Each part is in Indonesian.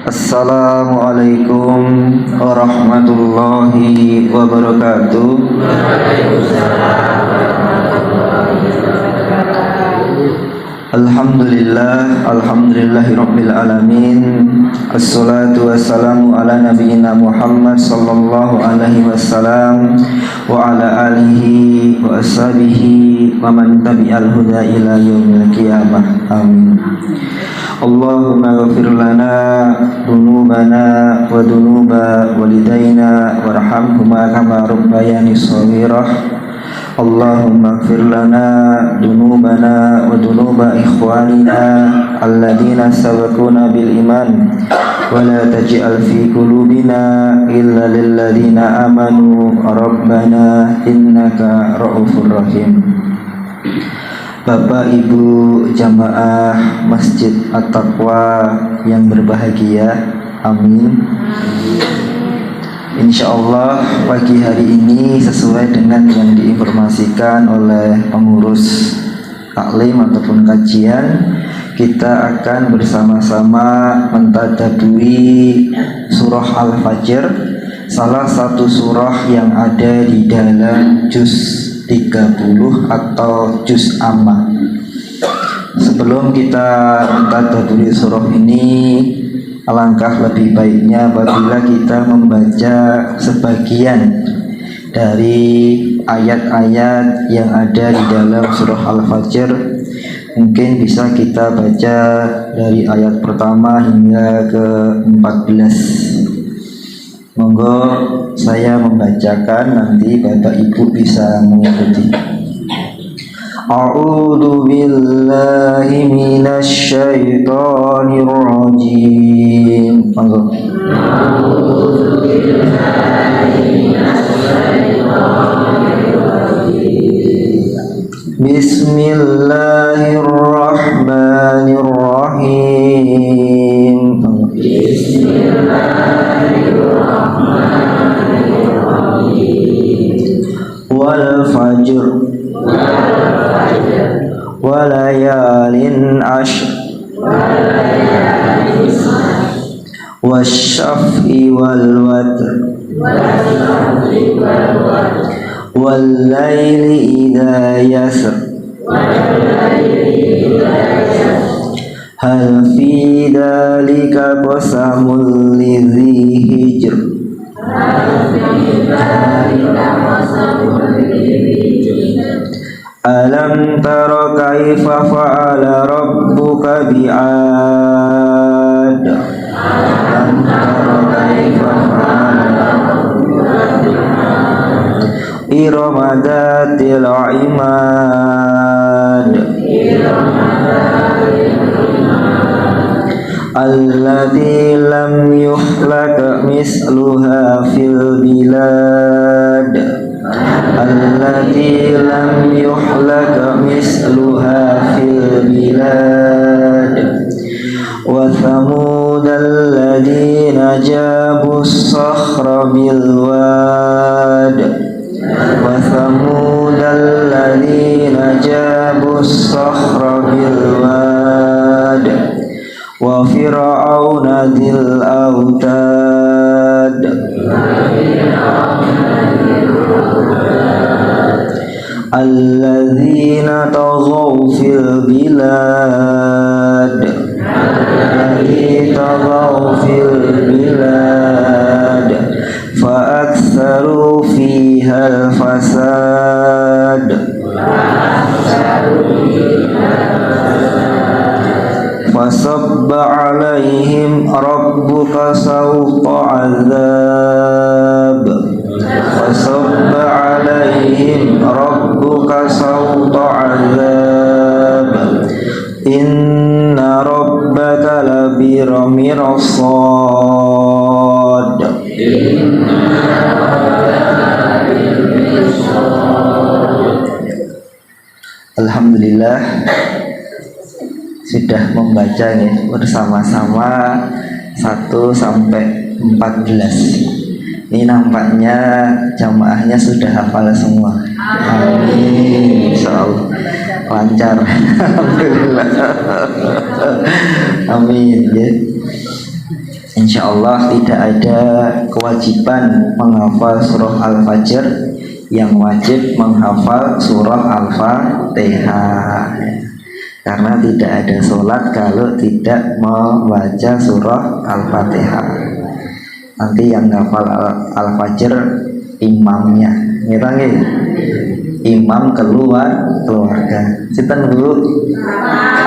Assalamualaikum warahmatullahi wabarakatuh. Alhamdulillahirabbil alamin. Assalatu wassalamu ala nabiyyina Muhammad sallallahu alaihi wasallam wa ala alihi wa ashabihi wa man tabi'al huda ila yaumil qiyamah. Amin. Allahumma ghafir lana dunubana wa dunuba walidayna warhamhuma kama rabbayani shaghirah. Allahumma ghafir lana dunubana wa dunuba ikhwanina alladhina sabaquna bil iman wa la taj'al fi qulubina illa lil ladzina amanu rabbana innaka ra'ufur rahim. Bapak Ibu jamaah Masjid At-Taqwa yang berbahagia, amin. Insyaallah pagi hari ini sesuai dengan yang diinformasikan oleh pengurus taklim ataupun kajian, kita akan bersama-sama mentadaburi surah Al-Fajr, salah satu surah yang ada di dalam juz 30 atau juz Amma. Sebelum kita mentadaburi surah ini, alangkah lebih baiknya apabila kita membaca sebagian dari ayat-ayat yang ada di dalam surah Al-Fajr. Mungkin bisa kita baca dari ayat pertama hingga ke 14. Monggo saya membacakan, nanti Bapak Ibu bisa mengikuti. A'udzu billahi minasy syaithanir rajim. Monggo. A'udzu billahi minasy syaithanir rajim. Bismillahirrahmanirrahim. Wal fajr walayalin ashr wasyaf'i wal watr wal laili idza yasr hal fi dzalika qasamul lidzi hijr. Alam tara kaifa fa'ala rabbuka bi'ad. Alam tara kaifa fa'ala rabbuka bi'ad. Irama dzatil imad. Allati lam yuhlak misluha fil bilad. Allati lam yuhlak misluha fil bilad. Wa thamud alladhina jabu as-sakhra bil wad. Wa thamud alladhina jabu as-sakhra bil wad. Wa fir'auna dzil autad. Alladzina taghaw fil bilad. Alladzina taghaw fil bilad fa aktsaru fiha al-fasad. Fasabba 'alaihim rabbuka sawta 'adzab. Fasabba 'alaihim rabbuka sawta 'adzab. Inna rabbaka labirmirsad. Alhamdulillah sudah membaca ya bersama-sama 1 sampai 14. Ini nampaknya jamaahnya sudah hafal semua. Amin. Insyaallah lancar. Alhamdulillah. Amin ya. insya Allah tidak ada kewajiban menghafal surah Al-Fajr, yang wajib menghafal surah Al-Fatihah, karena tidak ada sholat kalau tidak membaca surah Al-Fatihah. Nanti yang hafal Al-Fajr imamnya, imam keluarga. Sinten dulu?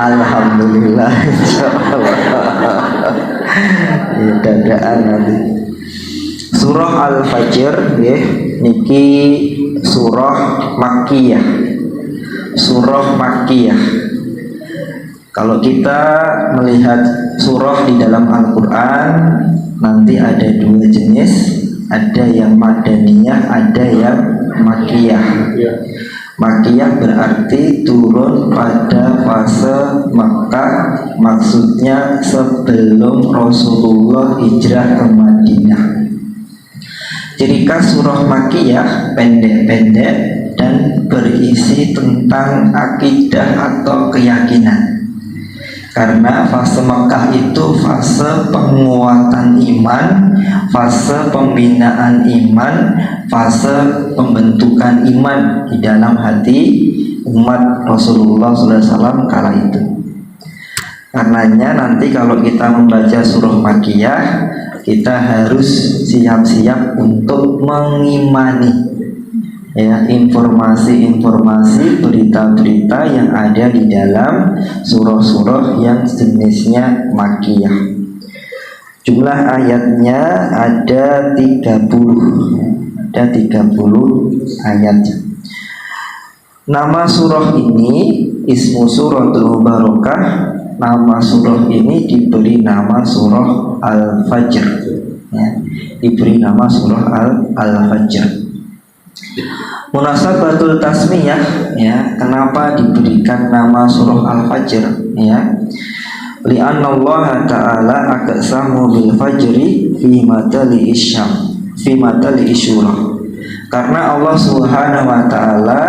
Alhamdulillah, insyaallah. Ya, dadaan nanti. Surah Al-Fajr niki surah Makkiyah. Surah Makkiyah. Kalau kita melihat surah di dalam Al-Qur'an, nanti ada dua jenis, ada yang Madaniyah, ada yang Makkiyah. Makkiyah berarti turun pada fase Mekah, maksudnya sebelum Rasulullah hijrah ke Madinah. Ciri khas surah Makkiyah pendek-pendek dan berisi tentang akidah atau keyakinan. Karena fase Mekah itu fase penguatan iman, fase pembinaan iman, fase pembentukan iman di dalam hati umat Rasulullah SAW kala itu. Karenanya nanti kalau kita membaca surah Makkiyah, kita harus siap-siap untuk mengimani ya informasi-informasi, berita-berita yang ada di dalam surah-surah yang jenisnya Makkiyah. Jumlah ayatnya ada 30 ayat. Nama surah ini ismu suratul mubarakah. Nama surah ini diberi nama surah Al-Fajr ya, diberi nama surah Al-Fajr. Munasabatul tasmiyah ya, kenapa diberikan nama surah Al-Fajr ya? Li'anna Allah Ta'ala aqsamu bil fajri fi matali isyam, fi matali isyurah. Karena Allah Subhanahu wa Ta'ala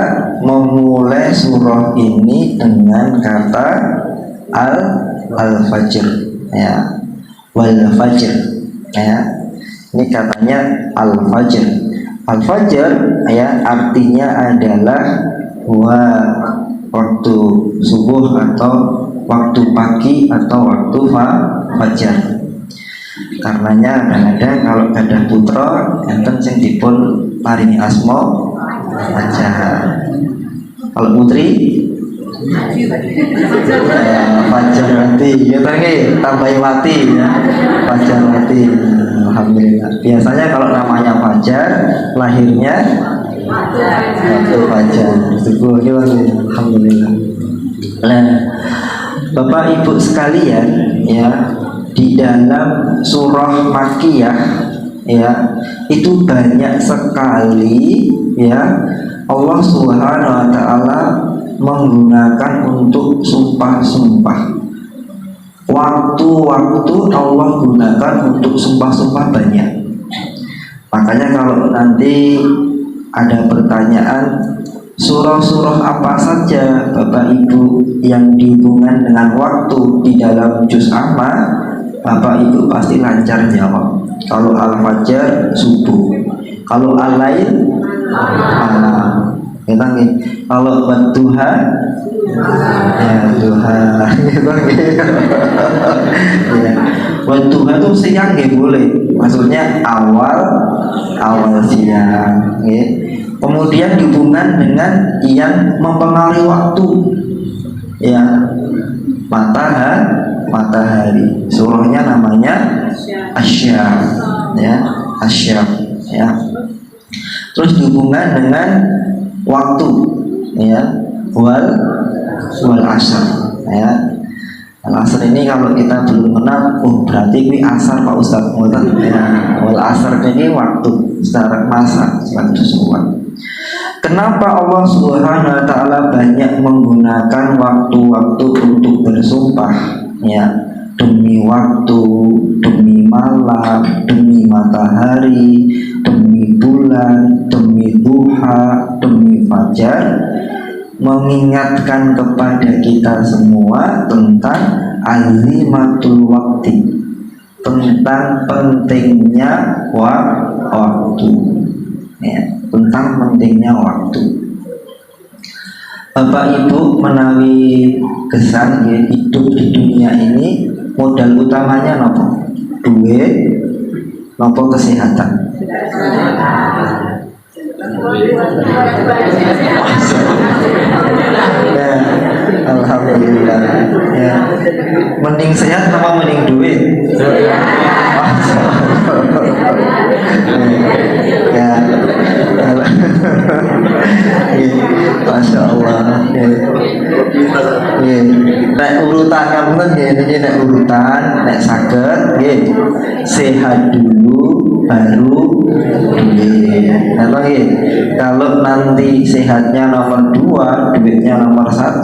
memulai surah ini dengan kata Al-Fajr ya, wal fajr ya. Ini katanya Al-Fajr. Al-Fajr ya artinya adalah waktu subuh atau waktu pagi atau waktu fajar. Karenanya kadang-kadang kalau ada putra enten sing dipun paringi asma Fajar. Kalau putri Fajar mati, ya tambahin mati ya, Fajar mati. Alhamdulillah. Biasanya kalau namanya Fajar, lahirnya waktu Fajar. Alhamdulillah. Nah, Bapak Ibu sekalian ya, di dalam surah Makkiyah ya, itu banyak sekali ya Allah Subhanahu wa Ta'ala menggunakan untuk sumpah-sumpah. Waktu-waktu Allah gunakan untuk sumpah-sumpah banyak. Makanya kalau nanti ada pertanyaan surah-surah apa saja Bapak Ibu yang dihubungkan dengan waktu di dalam juz amma, Bapak Ibu pasti lancar jawab. Kalau Al-Fajr subuh, kalau Al-Lail malam. Kalau Wadduha ya duha ya. Wadduha itu siang ya boleh, maksudnya awal siang ya. Kemudian dihubungkan dengan yang mempengaruhi waktu ya, matahari. Surahnya namanya Asyam ya, Asyam ya. Terus dihubungkan dengan waktu ya, wal asar ya. Al asar ini kalau kita belum kenal, oh berarti ini asar Pak Ustadz ya. Wal asar ini waktu secara masa, secara sesuatu. Kenapa Allah Subhanahu wa Ta'ala banyak menggunakan waktu-waktu untuk bersumpah ya, demi waktu, demi malam, demi matahari, demi bulan, demi duha, demi fajar, mengingatkan kepada kita semua tentang azimatul waktu, tentang pentingnya waktu, ya, tentang pentingnya waktu. Bapak Ibu menawi kesan ya, hidup di dunia ini modal utamanya nopo? Duit, nopo kesehatan. Ya, alhamdulillah. Ya, mending sehat apa mending duit? Ya, Masya Allah. Nek urutan kamu ini nek urutan, nek saged, sehat dulu baru duit. Kalau nanti sehatnya nomor 2, duitnya nomor 1,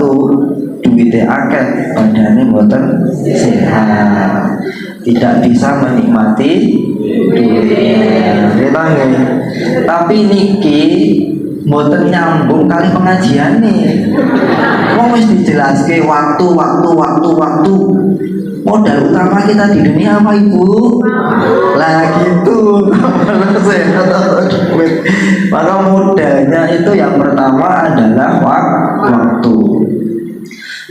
duitnya akeh, badannya mboten sehat, tidak bisa menikmati duitnya. Tapi niki mboten nyambung kali pengajian nih. Wong wis dijelaske waktu. Modal utama kita di dunia apa Ibu? Lah gitu. Maka modalnya itu yang pertama adalah waktu.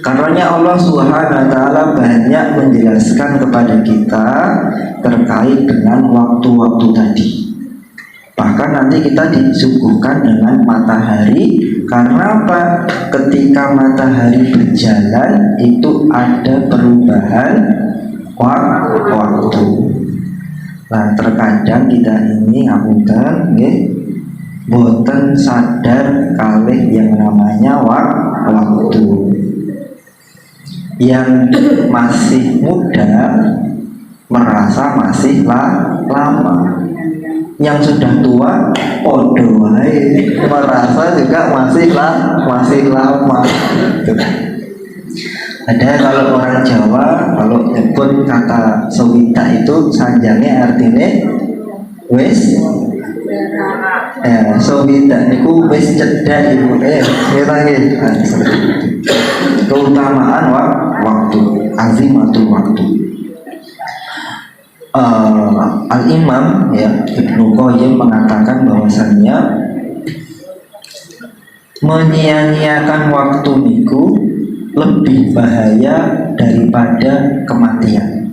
Karenanya Allah Subhanahu wa taala banyak menjelaskan kepada kita terkait dengan waktu-waktu tadi. Bahkan nanti kita disuguhkan dengan matahari. Karena apa? Ketika matahari berjalan itu ada perubahan waktu. Nah, terkadang kita ini ngapunten boten sadar kalih yang namanya waktu. Yang masih muda merasa masih lama. Yang sudah tua podo wae merasa juga masih lama. Ada kalau orang Jawa kalau nyebut kata sewita itu sanjangnya artinya wis sewita niku wis cedak ibu keutamaan waktu, azimatul waktu. Al-Imam Ibnu Qayyim mengatakan bahwasannya menyia-nyiakan waktu niku lebih bahaya daripada kematian.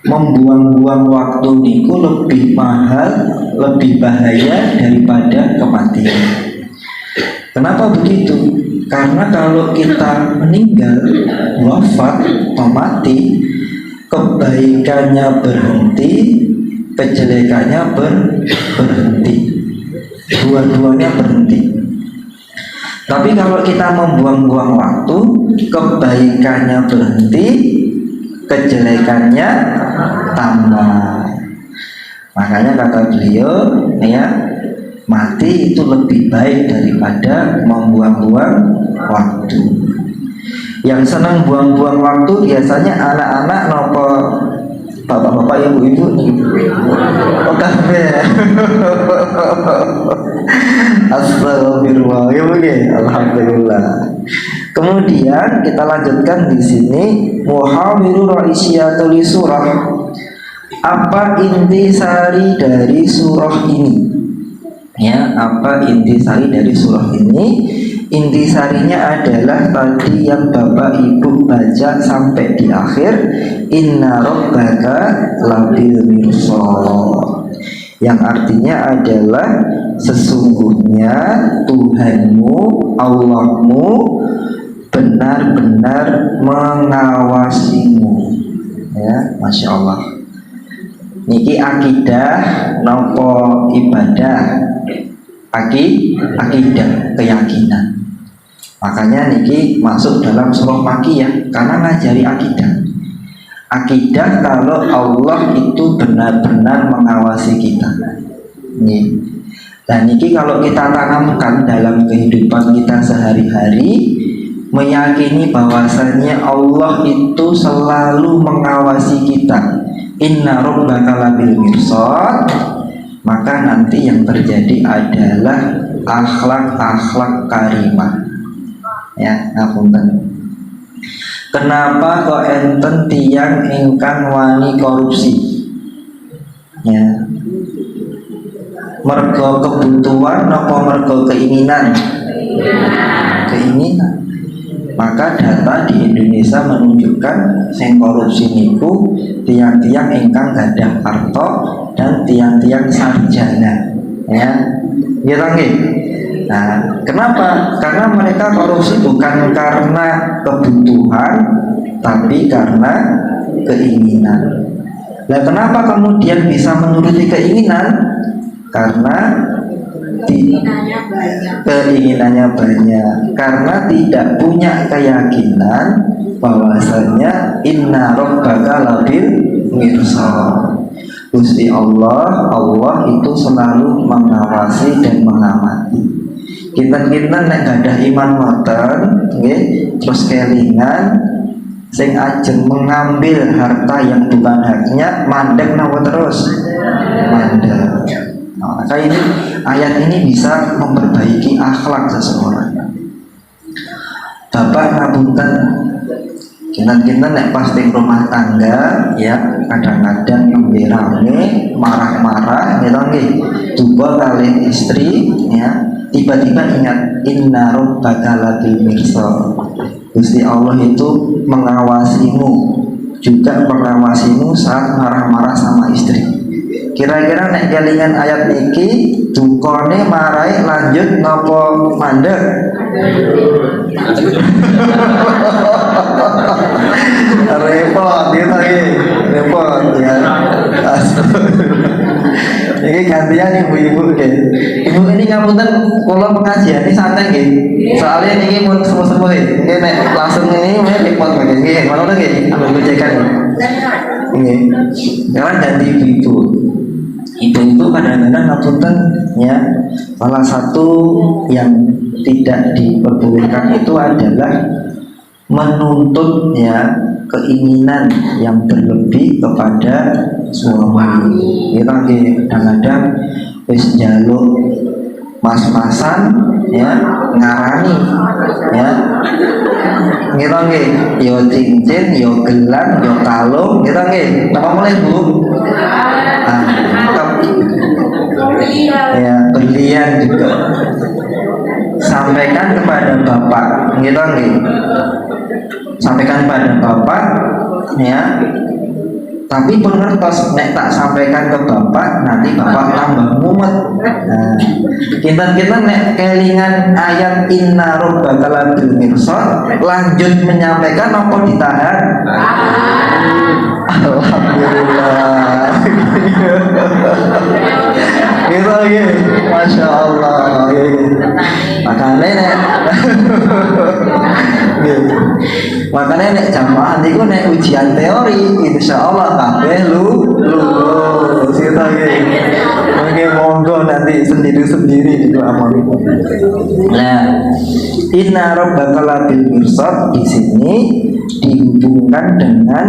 Membuang-buang waktu niku lebih mahal, lebih bahaya daripada kematian. Kenapa begitu? Karena kalau kita meninggal, wafat, mati, kebaikannya berhenti, kejelekannya berhenti, dua-duanya berhenti. Tapi kalau kita membuang-buang waktu, kebaikannya berhenti, kejelekannya tambah. Makanya kata beliau, mati itu lebih baik daripada membuang-buang waktu. Yang senang buang-buang waktu biasanya anak-anak nopo bapak-bapak, ibu-ibu nih. Oh kabeh. Astagfirullah. Alhamdulillah. Kemudian kita lanjutkan di sini muhawiru raisyatul surah. Apa intisari dari surah ini? Ya, apa intisari dari surah ini? Intisarinya adalah tadi yang Bapak Ibu baca sampai di akhir, inna rabbaka labil mirsad, yang artinya adalah sesungguhnya Tuhanmu, Allahmu benar-benar mengawasimu. Ya, Masya Allah. Niki akidah nopo ibadah? Akidah, keyakinan. Makanya niki masuk dalam surah Makkiyah karena ngajari akidah. Akidah kalau Allah itu benar-benar mengawasi kita. Nih. Dan niki kalau kita tanamkan dalam kehidupan kita sehari-hari, meyakini bahwasannya Allah itu selalu mengawasi kita. Inna rabbaka labil mirsad. Maka nanti yang terjadi adalah akhlak-akhlak karimah. Ya, ngapunten. Kenapa kok enten tiang ingkang wani korupsi? Ya. Mergo kebutuhan apa mergo keinginan? Keinginan. Maka data di Indonesia menunjukkan sing korupsi niku tiang-tiang ingkang gadah harta dan tiang-tiang sarjana. Ya. Gitu nggih. Nah, kenapa? Karena mereka korupsi bukan karena kebutuhan, tapi karena keinginan. Nah, kenapa kemudian bisa menuruti keinginan? Karena keinginannya banyak, karena tidak punya keyakinan bahwasanya inna rabbaka labil mirsad. Gusti Allah itu selalu mengawasi dan mengamati. Kita nek gadah iman motor, terus kelingan, sing ajeng mengambil harta yang bukan haknya, mandek nawa terus, mandek. Nah, maka ini ayat ini bisa memperbaiki akhlak seseorang. Bapak ngapunten, kita nek pasti rumah tangga, ya kadang-kadang nembe rame, marah-marah, gitu nggih. Coba kali istri, ya. Tiba-tiba ingat inna rabbaka labil mirsad. Gusti Allah itu mengawasimu, juga mengawasimu saat marah-marah sama istri. Kira-kira nek kelingan ayat niki dukone marai lanjut nopo mandek? Repot gitu lagi, repot ya. Ini gantian ibu-ibu deh. Ibu ini ngapunten kula pengajian ini santai nggih. Soalnya ini mun semua-semua nggih. Nek langsung ini repot nggih. Nggih, mana nggih? Ambil gojekan. Nggih. Jangan ganti ibu-ibu. Ibu itu kadang-kadang ngapunten ya. Salah satu yang tidak diperbolehkan itu adalah menuntut ya keinginan yang berlebih kepada suami. Kita kadang-kadang wis njaluk mas-masan ya ngarani ya. Kita nggih yo cincin, yo gelang, yo kalung, kita nggih. Napa mulai Bu? Ya berlian juga. Sampaikan kepada bapak, kita nggih. Sampaikan pada bapak ya, tapi pengertos nek tak sampaikan ke bapak nanti bapak tambah mumet. Nah, kita nek kelingan ayat inna rabbaka labil mirsad lanjut menyampaikan apa ditahan? Alhamdulillah. Gitu ya, masya Allah. Makanya nek makanya nek jamaah niku nek ujian teori insya Allah kabeh lulus gitu ya. Mungkin monggo nanti sendiri-sendiri itu amal. Nah, inna rabbaka labil mirsad di sini dihubungkan dengan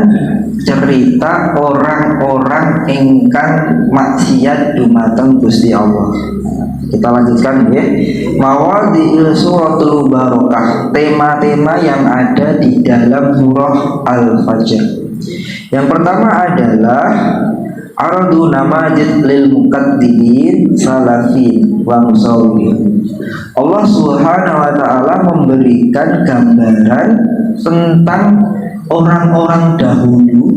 cerita orang-orang ingkang maksiat dumateng Gusti Allah. Kita lanjutkan ya. Mawadhi'il suratul barokah, tema-tema yang ada di dalam surah Al-Fajr. Yang pertama adalah ardu namajid lil mukaddibin salafin wa musawwin. Allah Subhanahu wa taala memberikan gambaran tentang orang-orang dahulu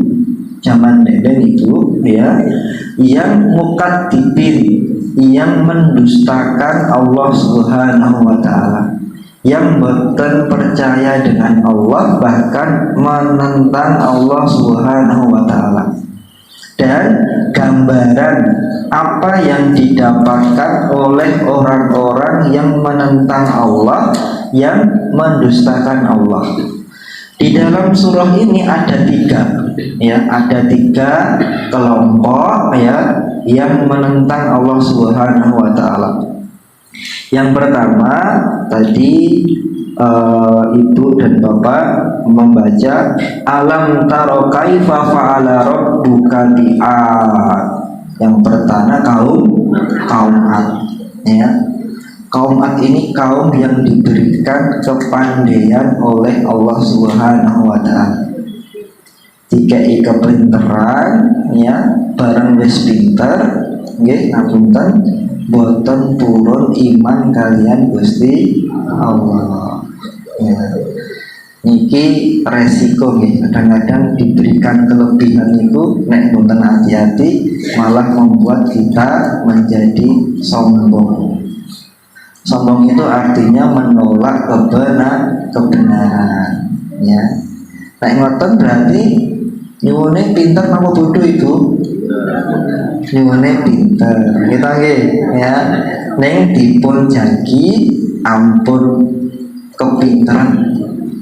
zaman deden itu ya, yang mukaddibin, yang mendustakan Allah Subhanahu wa taala, yang boten percaya dengan Allah, bahkan menentang Allah Subhanahu wa taala. Dan gambaran apa yang didapatkan oleh orang-orang yang menentang Allah, yang mendustakan Allah. Di dalam surah ini ada tiga, ya, ada tiga kelompok ya yang menentang Allah Subhanahu wa taala. Yang pertama tadi ibu dan bapak membaca alam taro kaifa fa'ala rabbuka bi'ad. Yang pertama kaum Ad ya. Kaum Ad ini kaum yang diberikan kepandaian oleh Allah Subhanahu wa taala. Dikai kepinteran ya, bareng wis pinter nggih ngapunten boten purun iman kalian Gusti Allah. Ya. Niki resiko nggih, kadang-kadang diberikan kelebihan itu nek boten hati-hati malah membuat kita menjadi sombong. Sombong itu artinya menolak kebenaran ya. Nek ngoten berarti nyuwune pinter napa bodoh itu? Nyuwune pinter. Kita nggih ya. Ning dipun jagi ampun kepinteran.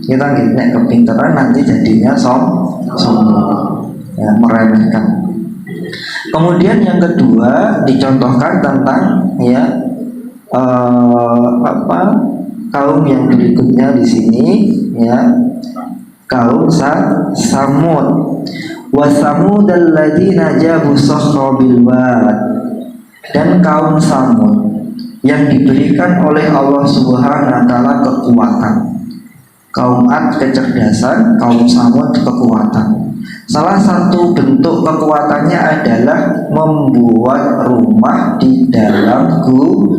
Kita nggih nek kepinteran nanti jadinya sombong. Ya, meremehkan. Kemudian yang kedua dicontohkan tentang ya kaum yang berikutnya di sini ya, kaum Samud. Wa Samud alladzina jabu sakhra bil wad. Dan kaum Samud yang diberikan oleh Allah Subhanahu wa taala kekuatan. Kaum Ad kecerdasan, kaum Samud kekuatan. Salah satu bentuk kekuatannya adalah membuat rumah di dalam gunung,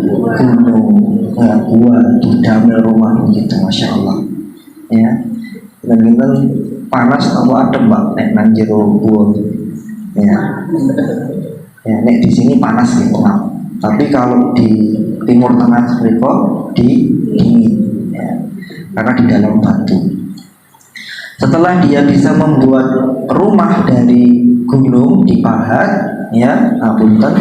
ya, gua di dalam rumah begitu, masya Allah. Ya, dan kita panas atau adem mbak, nek nang jero gua. Ya, ya, nek di sini panas gitu, nah. Tapi kalau di Timur Tengah mereka dingin, ya, karena di dalam batu. Setelah dia bisa membuat rumah dari gunung dipahat, ya, apunten,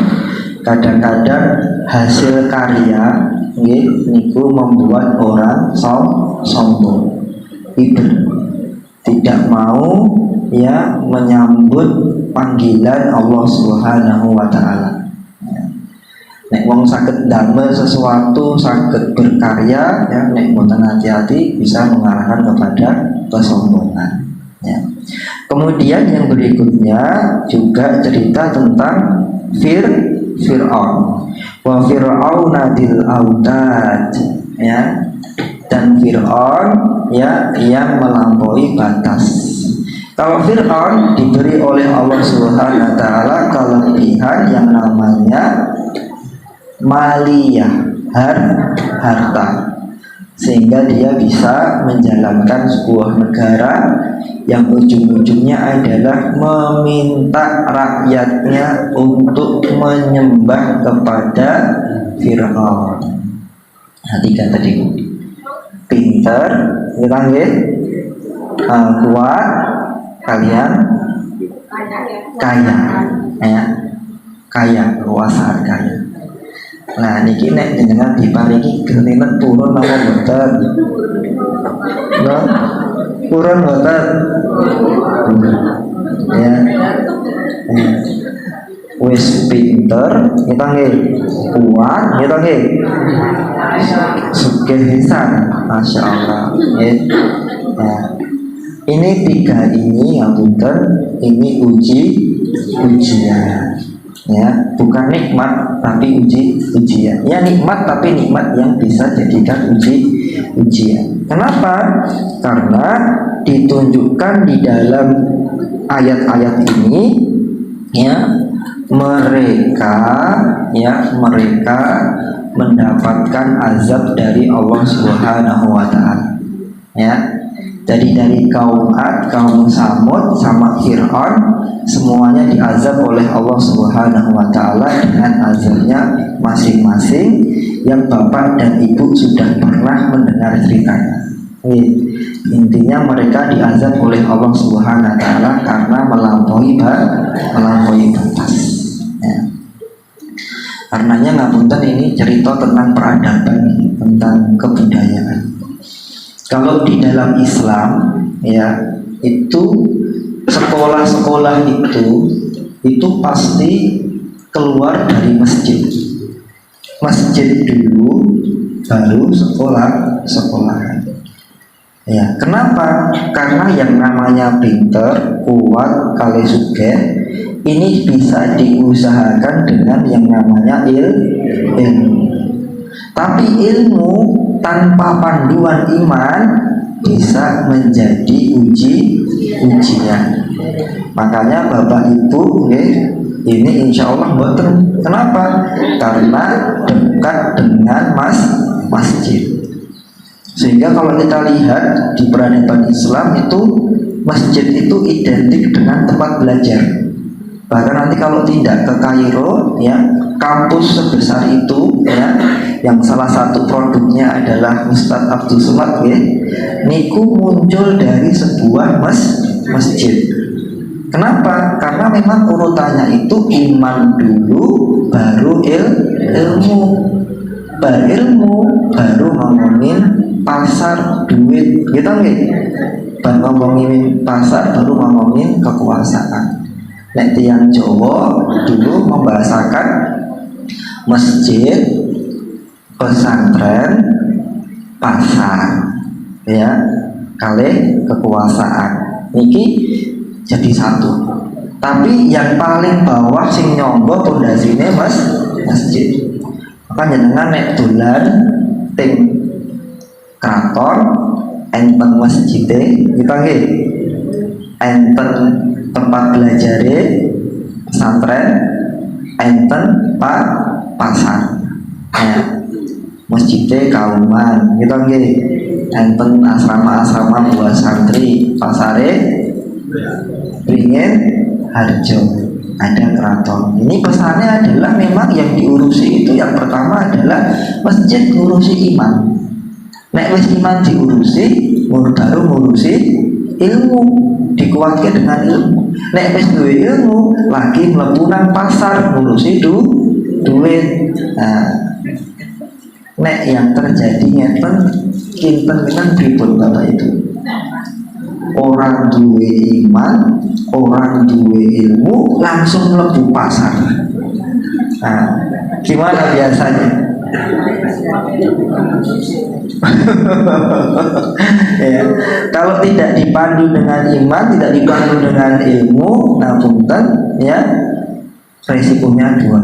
kadang-kadang hasil karya niku membuat orang sombong, tidak mau ya menyambut panggilan Allah Subhanahu wa taala. Nek wong saged damel sesuatu, saged berkarya, ya, nek mboten hati-hati bisa mengarahkan kepada kesombongan. Ya. Kemudian yang berikutnya juga cerita tentang Fir'aun. Wa Fir'auna dil autad, ya. Dan Fir'aun ya yang melampaui batas. Kalau Fir'aun diberi oleh Allah Subhanahu wa taala kelebihan yang namanya maliyah, harta, sehingga dia bisa menjalankan sebuah negara yang ujung-ujungnya adalah meminta rakyatnya untuk menyembah kepada Fir'aun. Nah, tiga tadi, pinter, kuat, kalian kaya, ya, kaya, kekuasaan kaya. Nah, niki nek jenengan diparingi geninet turun napa mboten? Nah, turun mboten? Ya. Wis pinter, kita nggih kuat, kita nggih sugih pisan, masya Allah. Nah, ini tiga ini yang punten, ini ujian. Ya, bukan nikmat tapi ujian. Ya, nikmat tapi nikmat yang bisa jadikan ujian. Kenapa? Karena ditunjukkan di dalam ayat-ayat ini ya, mereka mendapatkan azab dari Allah Subhanahu wa taala. Ya. Jadi dari kaum Ad, kaum Samud sama Fir'aun semuanya diazab oleh Allah Subhanahu wa taala dengan azabnya masing-masing yang bapak dan ibu sudah pernah mendengar ceritanya. Intinya mereka diazab oleh Allah Subhanahu wa taala karena melampaui batas. Ya. Karenanya ngapunten ini cerita tentang peradaban, tentang kebudayaan. Kalau di dalam Islam ya, itu sekolah-sekolah itu pasti keluar dari masjid. Masjid dulu baru sekolahan. Ya, kenapa? Karena yang namanya pinter, kuat, kali sugih ini bisa diusahakan dengan yang namanya ilmu. Tapi ilmu tanpa panduan iman bisa menjadi ujian. Makanya Bapak Ibu, ini insya Allah mboten. Kenapa? Karena dekat dengan masjid. Sehingga kalau kita lihat di peradaban Islam itu, masjid itu identik dengan tempat belajar. Bahkan nanti kalau tidak ke Kairo, ya, kampus sebesar itu, ya, yang salah satu produknya adalah Ustadz Abdul Somad, ya, niku muncul dari sebuah masjid. Kenapa? Karena memang urutannya itu iman dulu, baru ilmu, baru ngomongin pasar duit, gitu nggih? Baru ngomongin pasar, baru ngomongin kekuasaan. Nek tiyang Jawa dulu membahasakan masjid, pesantren, pasar, ya, kali kekuasaan. Niki jadi satu. Tapi yang paling bawah sing nyonggo pondasine masjid. Maka jenengan nek dolan ting kraton enten masjide, kita nggih enten tempat belajar pesantren, enten pasar, ya, masjidnya kauman, gitu nggih, enten asrama-asrama buat santri, pasare Beringin Harjo, ada keraton. Ini pesannya adalah memang yang diurusi itu yang pertama adalah masjid ngurusi iman. Nek wis iman diurusi, baru ngurusi ilmu, dikuatkan dengan ilmu. Nek wis duwe ilmu, lagi mlebu nang pasar ngurusi duit. Nah, nek yang terjadi ngeten kinten pripun Bapak itu? Orang duwe iman, orang duwe ilmu langsung mlebu pasar. Nah, gimana biasanya? Ya, kalau tidak dipandu dengan iman, tidak dipandu dengan ilmu, nah punten, ya, resikonya dua,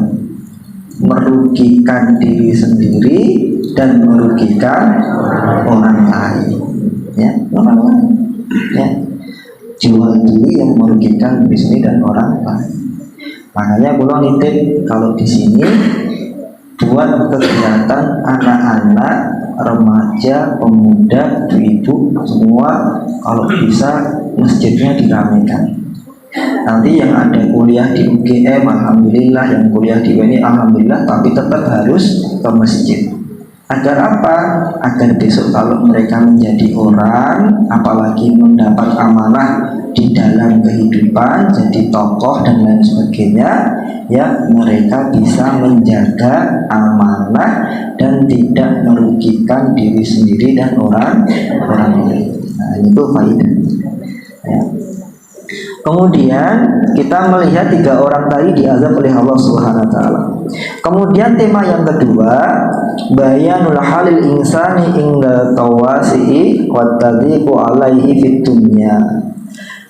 merugikan diri sendiri dan merugikan orang lain, ya, orang lain, ya, jual beli yang merugikan diri sendiri dan orang lain. Makanya kalau nitip kalau di sini buat kegiatan anak-anak, remaja, pemuda, ibu semua, kalau bisa masjidnya diramaikan. Nanti yang ada kuliah di UGM, alhamdulillah, yang kuliah di UNI, alhamdulillah, tapi tetap harus ke masjid. Agar apa? Agar besok kalau mereka menjadi orang, apalagi mendapat amanah di dalam kehidupan, jadi tokoh dan lain sebagainya, ya, mereka bisa menjaga amanah dan tidak merugikan diri sendiri dan orang lain. Nah, itu faedah, ya. Kemudian kita melihat 3 orang tadi diazab oleh Allah Subhanahu wa taala. Kemudian tema yang kedua, bayanul halil insani inda tawasi'i wa tadhiqu alaihi fid dunya.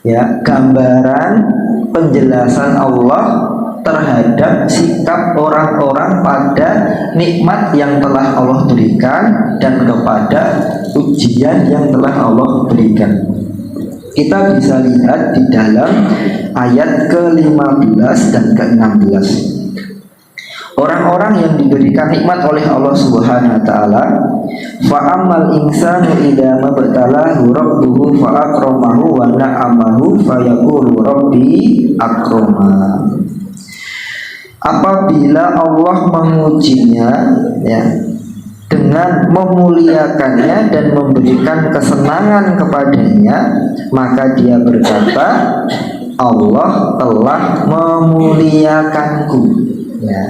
Ya, gambaran penjelasan Allah terhadap sikap orang-orang pada nikmat yang telah Allah berikan dan kepada ujian yang telah Allah berikan. Kita bisa lihat di dalam ayat ke-15 dan ke-16. Orang-orang yang diberikan nikmat oleh Allah Subhanahu wa taala, fa ammal insanu idza mabtalahu rabbuhu fa akramahu wa na'amahu fa yaqulu rabbi akrama. Apabila Allah mengujinya, ya, dengan memuliakannya dan memberikan kesenangan kepadanya, maka dia berkata, Allah telah memuliakanku. Ya,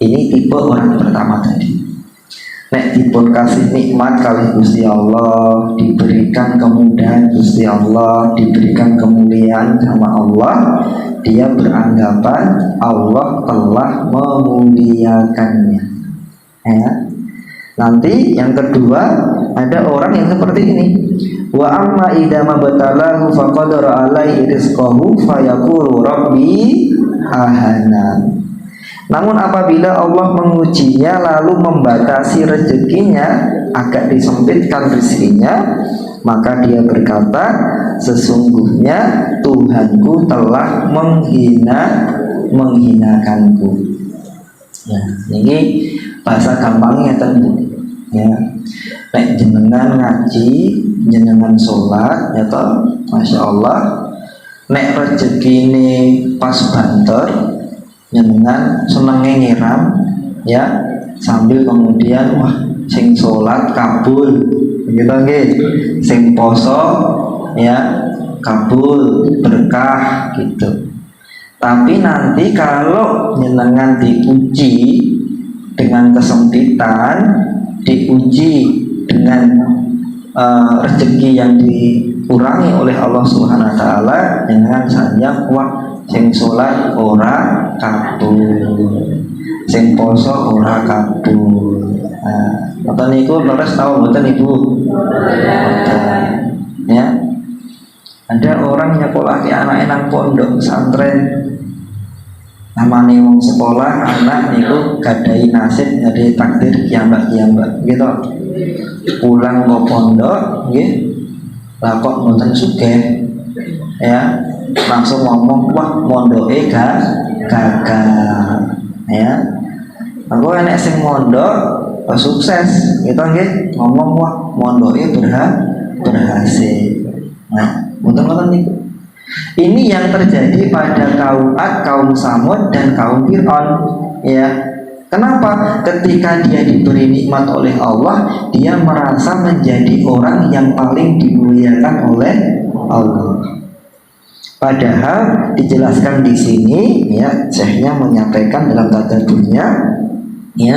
ini tipe orang pertama tadi. Nek dipun kasih nikmat kali Gusti Allah, diberikan kemudahan Gusti Allah, diberikan kemuliaan sama Allah, dia beranggapan Allah telah memuliakannya. Ya. Nanti yang kedua ada orang yang seperti ini. Wa amma idza mabtalahu faqadara alaihi rizqahu fayaqulu rabbi ahana. Namun apabila Allah mengujinya lalu membatasi rezekinya, agak disempitkan rezekinya, maka dia berkata, sesungguhnya Tuhanku telah menghinakanku. Ya, ini bahasa gampangnya tentu. Ya, nek jenengan ngaji, jenengan sholat, ya toh, masya Allah. Nek rezeki ini pas banter, jenengan senengnya nyiram, ya, sambil kemudian wah, sing sholat kabul, gitu nggih, sing poso, ya, kabul berkah gitu. Tapi nanti kalau jenengan diuji dengan kesempitan, diuji dengan rezeki yang dikurangi oleh Allah Subhanahu wa taala, dengan saja wah sing salat ora kabul, sing poso ora kabul. Nah, mboten niku leres tau mboten Ibu? Ya. Ada orang nyekolahke anake nang pondok pesantren, namanya wong sekolah, anak niku gadai nasib, gadai takdir kiambak gitu. Pulang ke pondok, nggih, lah kok mboten sugih, ya, langsung ngomong wah mondoke gagal, ya. Aku enek sing mondok sukses, gitu nggih, ngomong wah mondoke berhasil. Nah, mboten niku. Ini yang terjadi pada kaum Ad, kaum Samud, dan kaum Fir'aun, ya. Kenapa? Ketika dia diberi nikmat oleh Allah, dia merasa menjadi orang yang paling dimuliakan oleh Allah. Padahal dijelaskan di sini, ya, Syekhnya menyampaikan dalam tadabburnya, ya,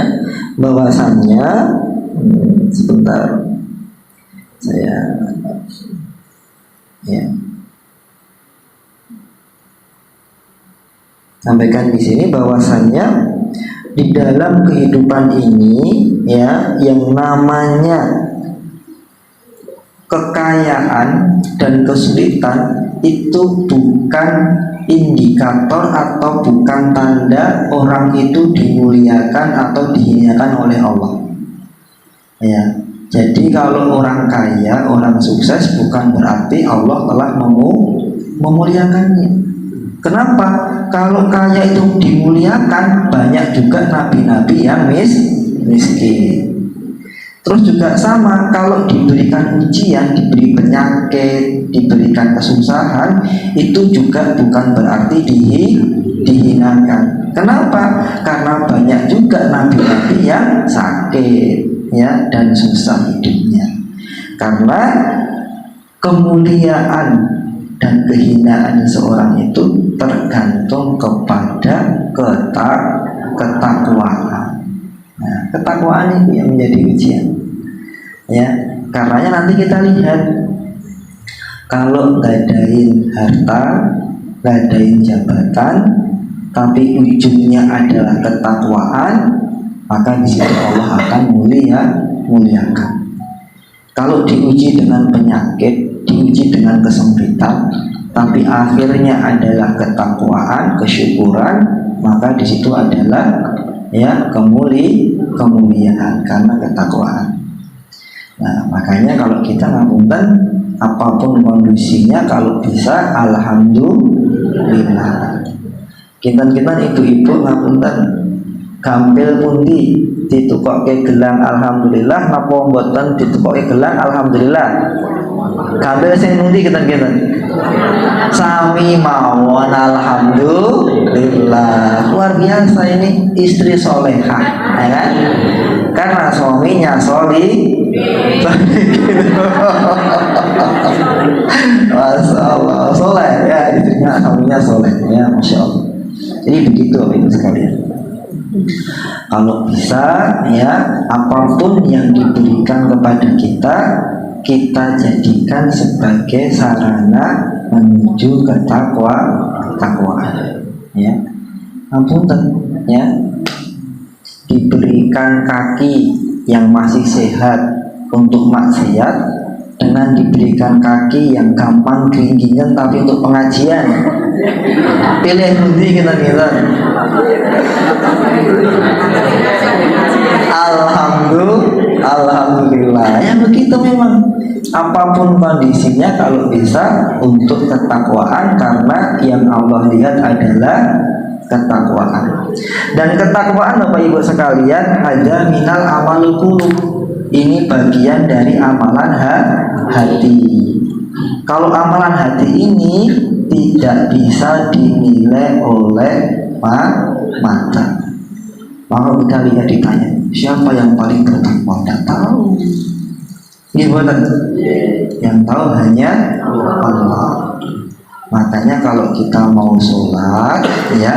bahwasannya sebentar saya, ya, sampaikan di sini bahwasannya di dalam kehidupan ini, ya, yang namanya kekayaan dan kesulitan itu bukan indikator atau bukan tanda orang itu dimuliakan atau dihinakan oleh Allah. Ya, jadi kalau orang kaya, orang sukses bukan berarti Allah telah memuliakannya. Kenapa? Kalau kaya itu dimuliakan, banyak juga nabi-nabi yang miskin. Terus juga sama, kalau diberikan ujian, diberi penyakit, diberikan kesusahan, itu juga bukan berarti dihinakan. Kenapa? Karena banyak juga nabi-nabi yang sakit, ya, dan susah hidupnya. Karena kemuliaan dan kehinaan seorang itu tergantung kepada ketakwaan. Nah, ketakwaan itu yang menjadi ujian, ya. Karenanya nanti kita lihat, kalau ngadain harta, ngadain jabatan, tapi ujungnya adalah ketakwaan, maka di situ Allah akan muliakan. Kalau diuji dengan penyakit, diuji dengan kesempitan, tapi akhirnya adalah ketakwaan, kesyukuran, maka di situ adalah, ya, kemuliaan karena ketakwaan. Nah, makanya kalau kita ngapunten, apapun kondisinya, kalau bisa alhamdulillah. Kinten-kinten ibu-ibu ngapunten, gampil pundi ditukokke gelang alhamdulillah napa mboten ditukokke gelang alhamdulillah? Gampil sing pundi kinten-kinten? Sami mawon alhamdulillah. Luar biasa ini istri solehah, ya kan? Karena suaminya Masya Allah, soleh, ya, istrinya, suaminya soleh, ya, Masya Allah. Jadi begitu ibu sekalian. Kalau bisa, ya, apapun yang diberikan kepada kita, kita jadikan sebagai sarana menuju ketakwaan, ya. Ampunten, ya, diberikan kaki yang masih sehat untuk maksiat, dengan diberikan kaki yang gampang keringgingan tapi untuk pengajian, pilih budi kita. Alhamdulillah ya begitu memang. Apapun kondisinya kalau bisa untuk ketakwaan, karena yang Allah lihat adalah ketakwaan. Dan ketakwaan Bapak Ibu sekalian ada minal amal qulub. Ini bagian dari amalan hati. Kalau amalan hati ini tidak bisa dinilai oleh mata. Maka kita lihat ditanya, siapa yang paling bertakwa? Tidak tahu. Gimana? Yang tahu hanya Allah. Makanya kalau kita mau sholat, ya,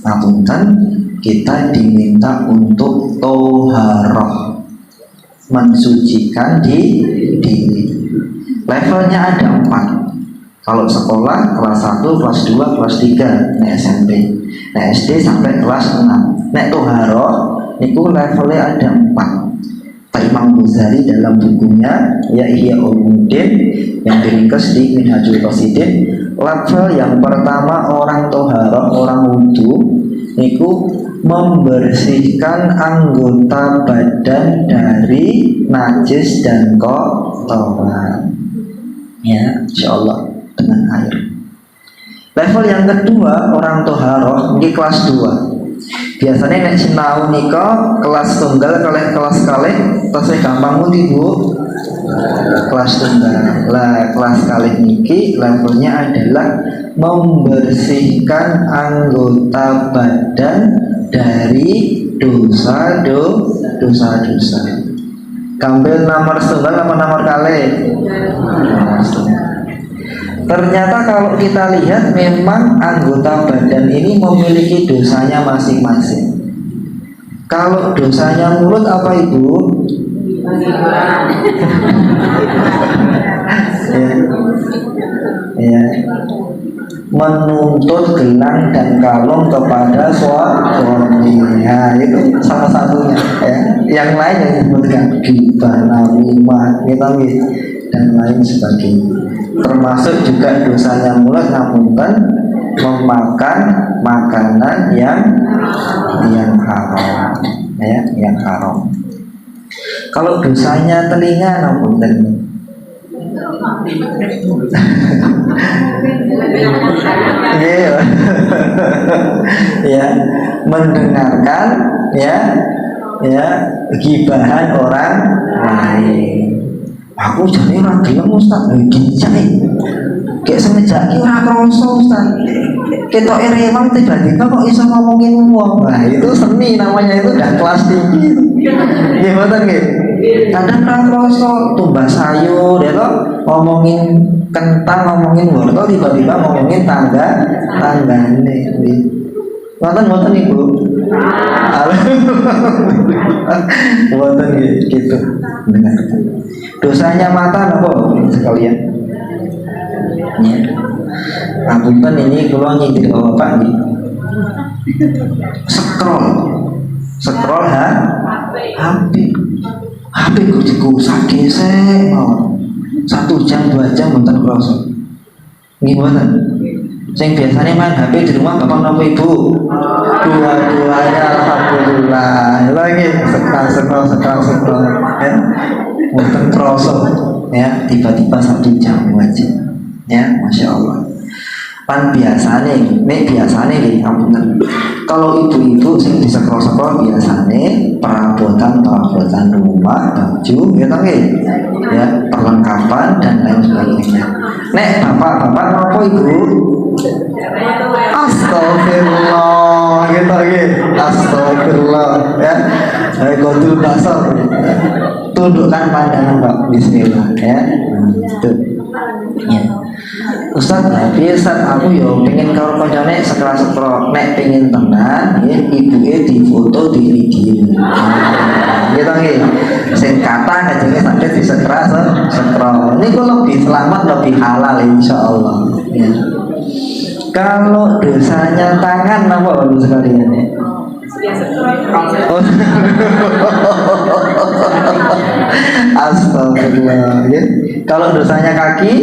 apunten, kita diminta untuk toharoh, mensucikan diri. Levelnya ada 4. Kalau sekolah kelas 1, kelas 2, kelas 3, nah SMP, nah SD sampai kelas 6. Nek toharoh niku levelnya ada 4. Imam Ghazali dalam bukunya ya Ihya Ulumuddin yang diringkas di Minhajul Qasidin, level yang pertama orang toharoh, orang wudu niku membersihkan anggota badan dari najis dan kotoran, ya insyaallah dengan air. Level yang kedua orang toharoh di kelas 2. Biasanya nek sinau nika kelas tunggal kalih kelas kalih tasih gampang pundi Bu? Kelas tunggal. Lah kelas kalih niki levelnya adalah membersihkan anggota badan dari dosa-dosa. Kambil nomor tunggal apa nomor kalih? Ternyata kalau kita lihat memang anggota badan ini memiliki dosanya masing-masing. Kalau dosanya mulut apa Ibu? ya. Menuntut gelang dan kalung kepada suami. Nah, itu salah satunya ya. Yang lain yang disebutkan ghibah, namimah, dan lain sebagainya. Termasuk juga dosanya mulut ngapunten memakan makanan yang haram, ya, yang haram. Kalau dosanya telinga ngapunten ya, mendengarkan ya gibahan orang lain. Aku jadi ora gelem Ustaz, dicai. Kayak semenjak iki ora krasa Ustaz. Ketoke remang tiba-tiba kok iso ngomongin wong. Nah, itu seni namanya, itu udah kelas tinggi. Nggih mboten nggih. Kadang ora krasa tumbas sayur ya toh, ngomongin kentang, ngomongin wortel, tiba-tiba ngomongin tanggane. Mboten Ibu. Mboten gitu. Benar. Dosanya mata apa sekalian? Ya. Apunten ini kula nyindir Bapak nggih. Scroll HP kok dikusak gesek mau. 1 jam 2 jam mboten krasa. Nggih mboten. Sing biasanya main HP di rumah Bapak napa Ibu? Dua-duanya alhamdulillah. Lagi scroll ya. Mboten krasa ya, tiba-tiba 1 jam 2 jam. Ya, Masya Allah. Pan biasanya nih, ampun. Kalau ibu-ibu sing bisa scroll biasanya perabotan rumah, baju, ya ya, perlengkapan dan lain sebagainya. Nek bapak apa Ibu? Astagfirullah, astagfirullah ya. Kodul basar. Tundukkan pandangan Pak, bismillah ya. Ya. Ustaz, aku yo pengen karo kancane sekra-sekra, nek pengen tenan ya ibuke difoto di video. Gitu nggih. Sing kata kajenge sampe disekra niku lebih selamat, lebih halal insyaallah. Ya. Kalau dosanya tangan apa Bapak sekalian ya? Oh. Astagfirullah. Ya. Kalau dosanya kaki,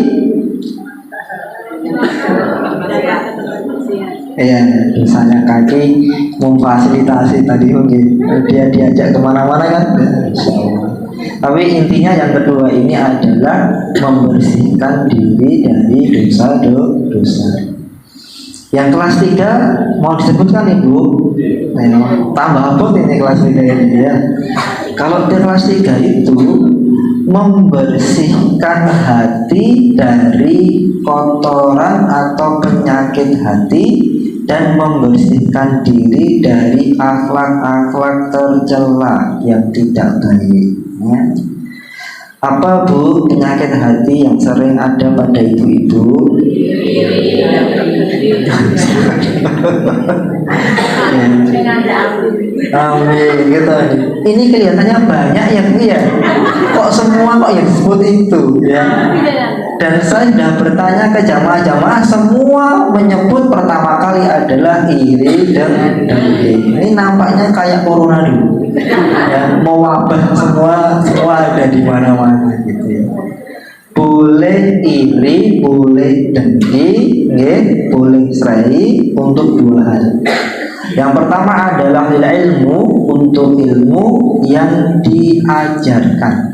ya dosanya kaki memfasilitasi tadi mungkin dia diajak kemana-mana kan. Tapi intinya yang kedua ini adalah membersihkan diri dari dosa-dosa. Yang kelas 3 mau disebutkan Ibu? Tambah apa ini kelas 3 ini ya? Kalau di kelas 3 itu membersihkan hati dari kotoran atau penyakit hati dan membersihkan diri dari akhlak-akhlak tercela yang tidak baik ya. Apa Bu penyakit hati yang sering ada pada ibu-ibu? Amin gitu. Ini kelihatannya banyak ya Bu ya. Kok semua kok yang disebut itu ya. Dan saya sudah bertanya ke jamaah-jamaah, semua menyebut pertama kali adalah iri dan dengki. Ini nampaknya kayak corona dulu. Ya, mau wabah semua ada di mana-mana gitu ya. Boleh iri, boleh dengki, boleh serai untuk 2 hal. Yang pertama adalah ilmu, untuk ilmu yang diajarkan.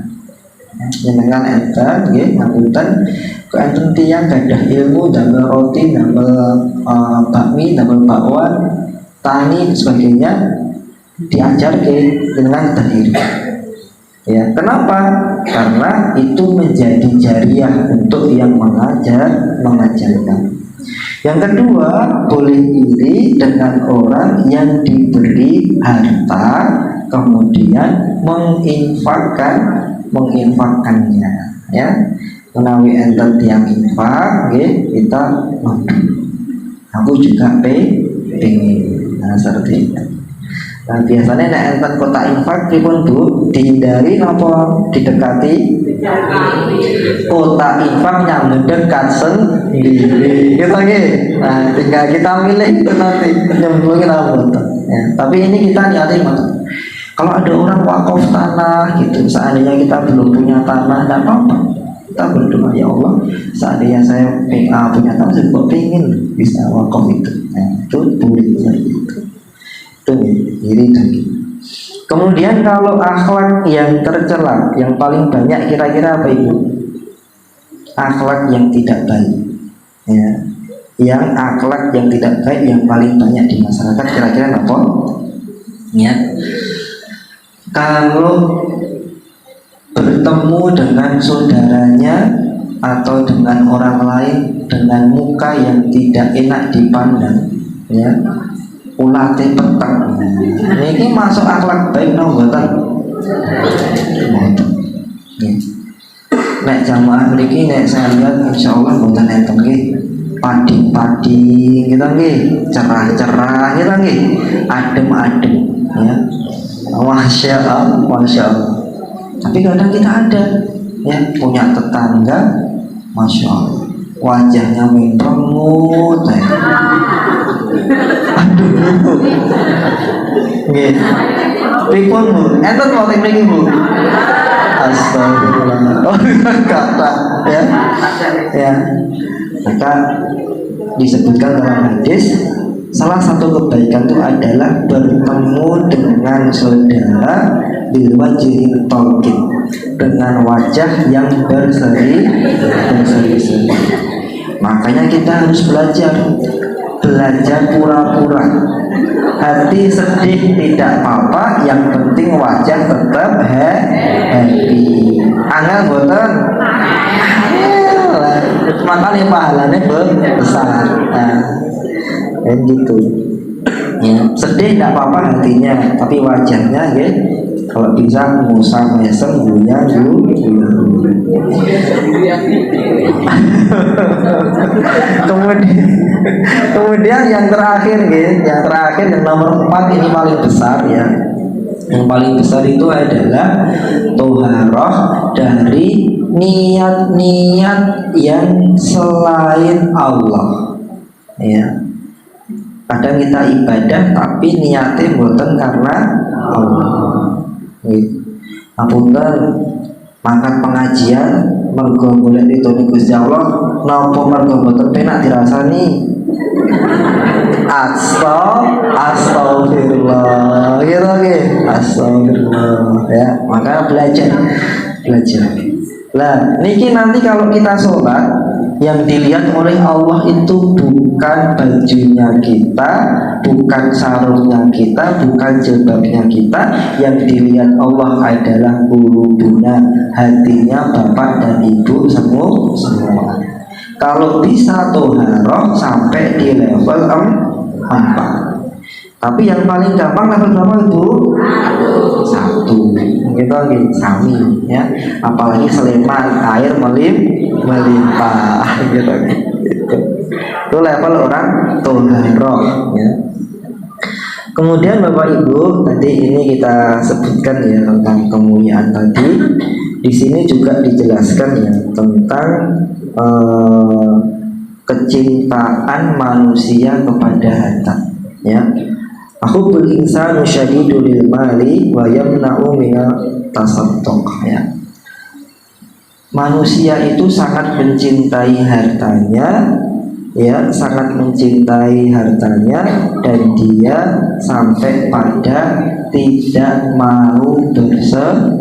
Jenengan enten nggih ngapunten kok enten tiyang gadah ilmu damel roti, damel bakmi, damel bakwan, tani dan sebagainya diajarke dengan diri. Ya, kenapa? Karena itu menjadi jariah untuk yang mengajarkan. Yang kedua, boleh iri dengan orang yang diberi harta kemudian menginfakkannya ya. Menawi enten tiang infak nggih kita aku juga pengen. Nah seperti itu. Nah biasanya nek enten kota infak pripun Bu? Dihindari napa didekati? Kota infak yang mendekat sendiri gitu nggih. Nah tinggal kita milih itu nanti nyemplungin apa ya. Tapi ini kita niatin kalau ada orang wakaf tanah gitu, seandainya kita belum punya tanah, tidak apa-apa. Kita berdoa, ya Allah, seandainya saya punya tanah, saya pengen bisa wakaf itu. Nah, itu boleh seperti itu. Itu iri dan kemudian kalau akhlak yang tercela, yang paling banyak kira-kira apa Ibu? Akhlak yang tidak baik. Ya. Yang akhlak yang tidak baik yang paling banyak di masyarakat kira-kira apa? Ya. Kalau bertemu dengan saudaranya atau dengan orang lain dengan muka yang tidak enak dipandang, ya, ulate petek. Ini masuk akhlak baik mboten? Nek jamaah mriki nek saya lihat insyaallah mboten enten nggih padi-padi gitu nggih, cerah-cerah gitu nggih, adem-adem ya. Masya Allah. Tapi kadang kita ada ya punya tetangga, masya Allah, wajahnya merengut ya. Aduh, gitu. Pripun Bu? Enten mau mriki Bu? Astagfirullah. Oh, kata ya. Ya. Maka disebutkan dalam hadis, salah satu kebaikan itu adalah bertemu dengan saudara bil wajhin talqin, dengan wajah yang berseri. Makanya kita harus belajar pura-pura. Hati sedih tidak apa-apa, yang penting wajah tetap happy. Angel boten? Makanya pahalanya besar. Nah, dan gitu ya, sedih tidak apa-apa hatinya, tapi wajahnya ya kalau bisa musa mesem buya kemudian yang terakhir yang nomor 4 ini paling besar ya. Yang paling besar itu adalah toharoh dari niat-niat yang selain Allah ya. Kadang kita ibadah tapi niatnya buatan karena Allah. Apunten mangkat pengajian mergo golek ridhone Gusti Allah napa mergo mboten penak dirasani. Astagfirullah gitu nggih. Astagfirullah ya, maka belajar. Lah niki nanti kalau kita sholat, yang dilihat oleh Allah itu bukan bajunya kita, bukan sarungnya kita, bukan jilbabnya kita. Yang dilihat Allah adalah qulubuna, hatinya bapak dan ibu semua. Kalau bisa toharoh sampai di level 4. Tapi yang paling gampang level berapa itu? 1. Gitu lagi sami ya. Apalagi Sleman air melimpah gitu. Itu level orang toharoh ya. Kemudian Bapak Ibu, tadi ini kita sebutkan ya tentang kemuliaan tadi. Di sini juga dijelaskan ya tentang kecintaan manusia kepada harta ya. Ahubbul insanu syadidul lil mali wa yamna'u minat tasadduq ya. Manusia itu sangat mencintai hartanya ya, sangat mencintai hartanya, dan dia sampai pada tidak mau bersedekah.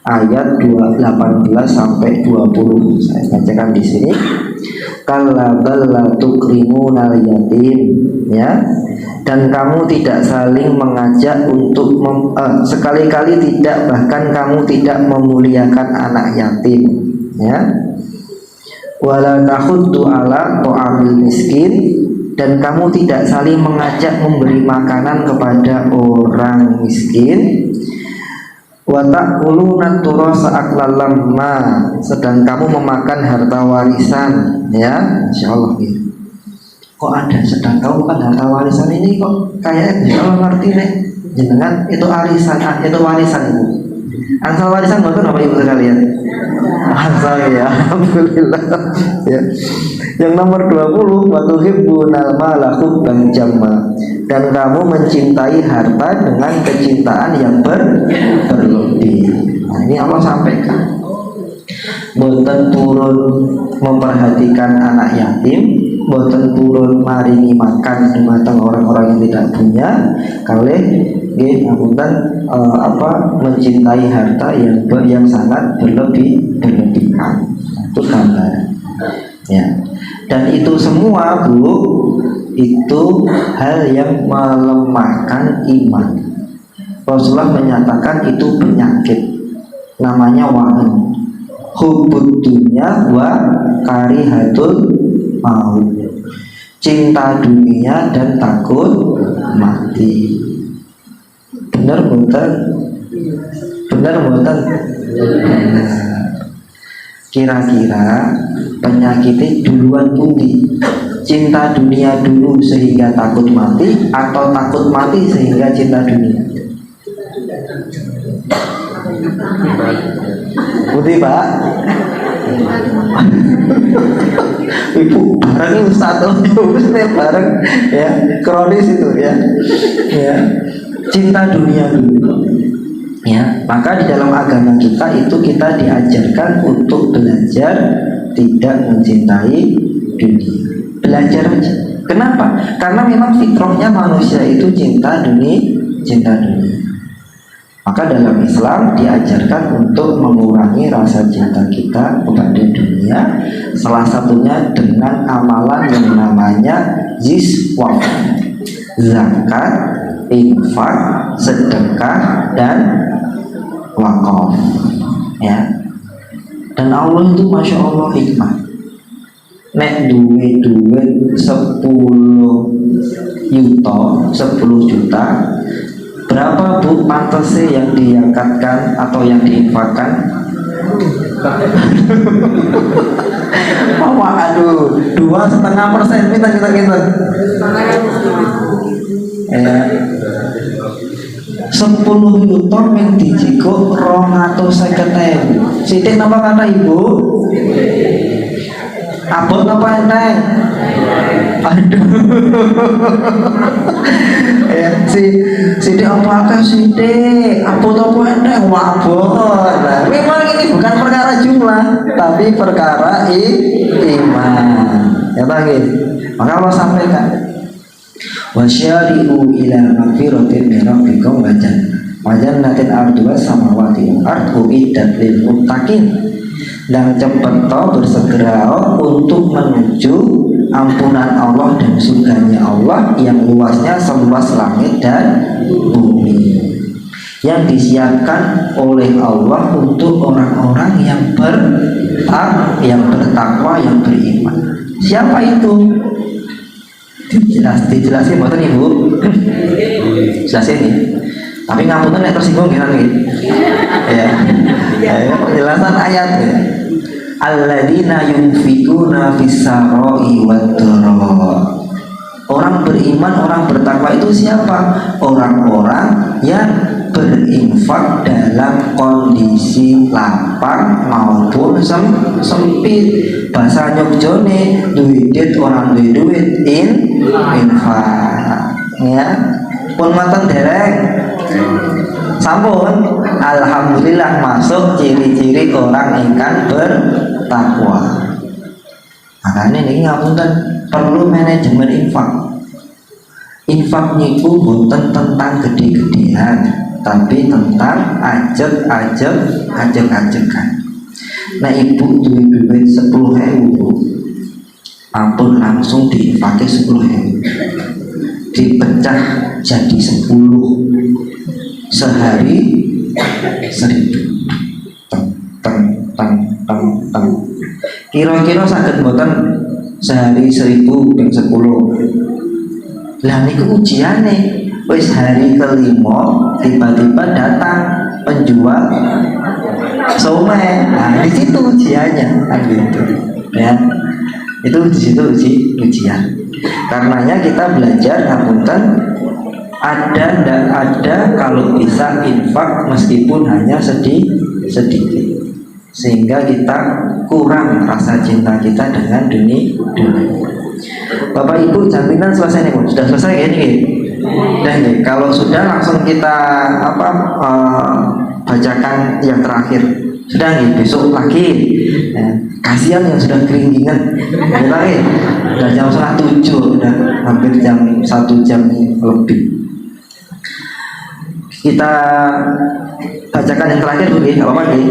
Ayat 18 sampai 20 saya bacakan di sini. Kalla bal la tukrimunal yatim ya, dan kamu tidak saling mengajak untuk sekali-kali tidak, bahkan kamu tidak memuliakan anak yatim ya. Wala tahuddu ala ta'amil miskin, dan kamu tidak saling mengajak memberi makanan kepada orang miskin. Wa ta'kuluna turasa aklan lamma, sedang kamu memakan harta warisan ya. Insyaallah gitu. Kok ada sedang kamu makan harta warisan ini kok kayaknya kalau ngerti nih jenengan itu arisan, itu warisan Ibu. Ansal warisan betul apa Ibu sekalian? Ansal ya, alhamdulillah ya. Yang nomor 20, wa tuhibbunal mala hubban jamma, dan kamu mencintai harta dengan kecintaan yang berlebih. Nah, ini Allah sampaikan. Boten turun memperhatikan anak yatim, boten turun maringi makan dumateng orang-orang yang tidak punya, kalih nggih ngapunten mencintai harta yang sangat berlebihan. Itu gambaran ya. Dan itu semua Bu, itu hal yang melemahkan iman. Rasulullah menyatakan itu penyakit, namanya wahan, hubbud dunya wa karihatul maut, cinta dunia dan takut mati. Benar bukan? Kira-kira penyakitnya duluan pundi? Cinta dunia dulu sehingga takut mati, atau takut mati sehingga cinta dunia? Putih Pak. Ibu bareng satu bareng ya, kronis itu ya. Ya. Cinta dunia dulu. Ya, maka di dalam agama kita itu kita diajarkan untuk belajar tidak mencintai dunia. Belajar aja. Kenapa? Karena memang fitrahnya manusia itu cinta dunia. Maka dalam Islam diajarkan untuk mengurangi rasa cinta kita kepada dunia. Salah satunya dengan amalan yang namanya ziswaf, zakat, infak, sedekah, dan wakaf ya. Dan Allah itu Masya Allah hikmah. Nek duit 10 juta, berapa Bu pantasnya yang diyakatkan atau yang diinfakkan? Aduh, 2,5% kita ya. 10 juta yang dijiko 250.000. Sidik napa kata Ibu? Abot napa enteng? Aduh. Ya, si dek apa sih dek? Apa tau endek wabon. Nah, memang ini bukan perkara jumlah, tapi perkara iman. Ya bagi. Maka Allah sampaikan, wasyari'u ila magfiratin min rabbikum wa jannatin arduha samawati wal ardu uiddat lil muttaqin. Dan cepat bersegera untuk menuju ampunan Allah dan surganya Allah yang luasnya seluas langit dan bumi, yang disiapkan oleh Allah untuk orang-orang yang bertakwa, yang beriman. Siapa itu? Dijelasin buatan ibu. Jelasin nih. Tapi ngapunten nek tersinggung gimana nih? Ya, penjelasan ayat ya. Alladzina yunfikuna fis-sarai wad-dharra. Orang beriman, orang bertakwa itu siapa? Orang-orang yang berinfak dalam kondisi lapang maupun sempit. Bahasa Nyogjone, duit orang duit infak. Ya, pun matan dereng. Sampun, alhamdulillah masuk ciri-ciri orang ingkang bertakwa. Makanya ini ngapunten perlu manajemen infak. Infak niku bukan tentang gede-gedean, tapi tentang ajek-ajekan. Nah ibu duit 10.000, ampun langsung diinfaknya 10.000, dipecah jadi 10, sehari 1.000. Kira-kira saged mboten sehari 1.000 ping 10. Lah niku ujiane. Wis hari kelima tiba-tiba datang penjual somai. Nah, di situ ujiannya kan gitu. Ya. Itu di situ ujian. Karenanya kita belajar ngapunten ada kalau bisa infak meskipun hanya sedikit, sehingga kita kurang rasa cinta kita dengan dunia. Bapak Ibu jaminan selesai nih Bu, sudah selesai kayak ini. Dan kalau sudah langsung kita bacakan yang terakhir. Sudah nih, besok lagi. Ya, kasihan yang sudah keringgingan. Udah jam 7, udah hampir jam 1 jam lebih. Kita bacakan yang terakhir dulu ya, apa lagi?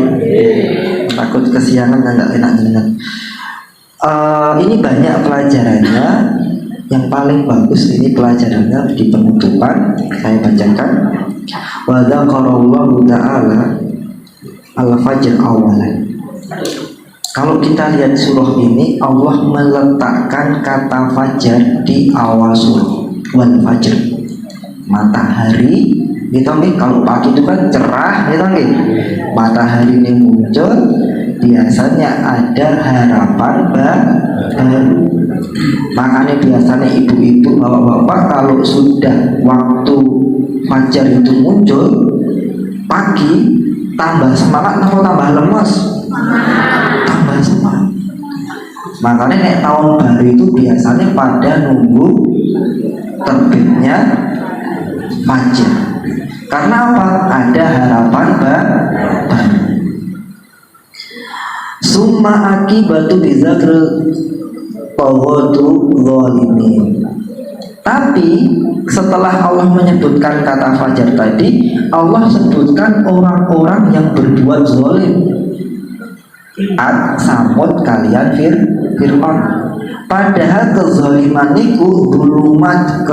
Takut kesiangan dan nggak enak jenengan. Ini banyak pelajarannya. Yang paling bagus ini pelajarannya di penutupan. Saya bacakan. Wa dzaqarallahu ta'ala al-fajr awalan. Kalau kita lihat surah ini, Allah meletakkan kata fajar di awal surah. Wal fajr, matahari. Kita kalau pagi itu kan cerah, kita matahari ini muncul, biasanya ada harapan baru. Makanya biasanya ibu-ibu, bapak-bapak kalau sudah waktu fajar itu muncul pagi, tambah semangat atau tambah lemas? Tambah semangat. Makanya kayak tahun baru itu biasanya pada nunggu terbitnya fajar. Karena apa? Ada harapan baru. Summa akibatu bizakr qawatu zalimin. Tapi setelah Allah menyebutkan kata fajar tadi, Allah sebutkan orang-orang yang berbuat zalim. Samud kalian Fir'aun. Padahal kezaliman itu zulumat,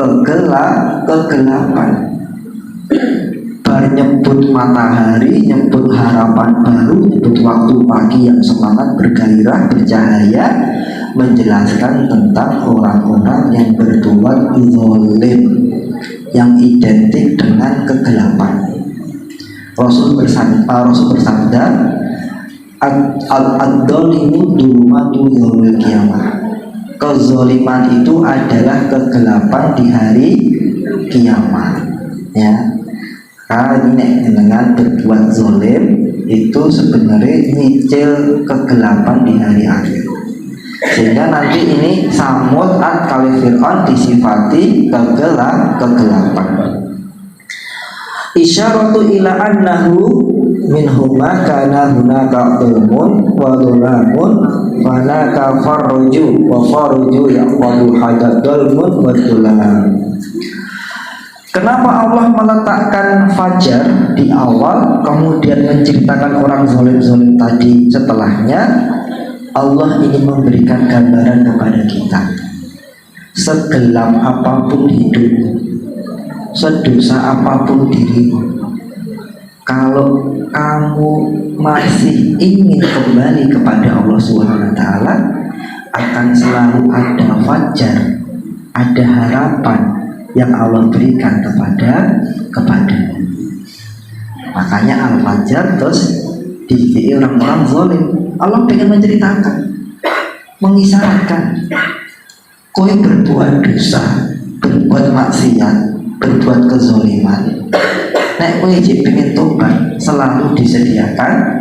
kegelapan. Bar nyebut matahari, nyebut harapan baru, nyebut waktu pagi yang semangat, bergairah, bercahaya, menjelaskan tentang orang-orang yang berbuat zalim, yang identik dengan kegelapan. Rasul bersabda, ad-dzalimu dzulumatu yaumil qiyamah. Kezaliman itu adalah kegelapan di hari kiamat. Ya. Karena ini dengan berbuat zalim itu sebenarnya nyicil kegelapan di hari akhir. Sehingga nanti ini Samud at kali Fir'aun disifati kegelapan. Isyaratu ila annahu minhuma kana hunaka ilmun wa dhulamun fanaka farruju wa farruju yaqadu hadadulmun wa dhulam. Kenapa Allah meletakkan fajar di awal, kemudian menceritakan orang zalim-zalim tadi setelahnya? Allah ingin memberikan gambaran kepada kita, segelap apapun hidupmu, sedosa apapun dirimu, kalau kamu masih ingin kembali kepada Allah Subhanahu wa Ta'ala, akan selalu ada fajar, ada harapan yang Allah berikan kepadanya. Makanya Al-Fajr terus di orang-orang zalim. Allah ingin menceritakan, mengisyaratkan, kowe berbuat dosa, berbuat maksiat, berbuat kezaliman, nek kowe pengen tobat, selalu disediakan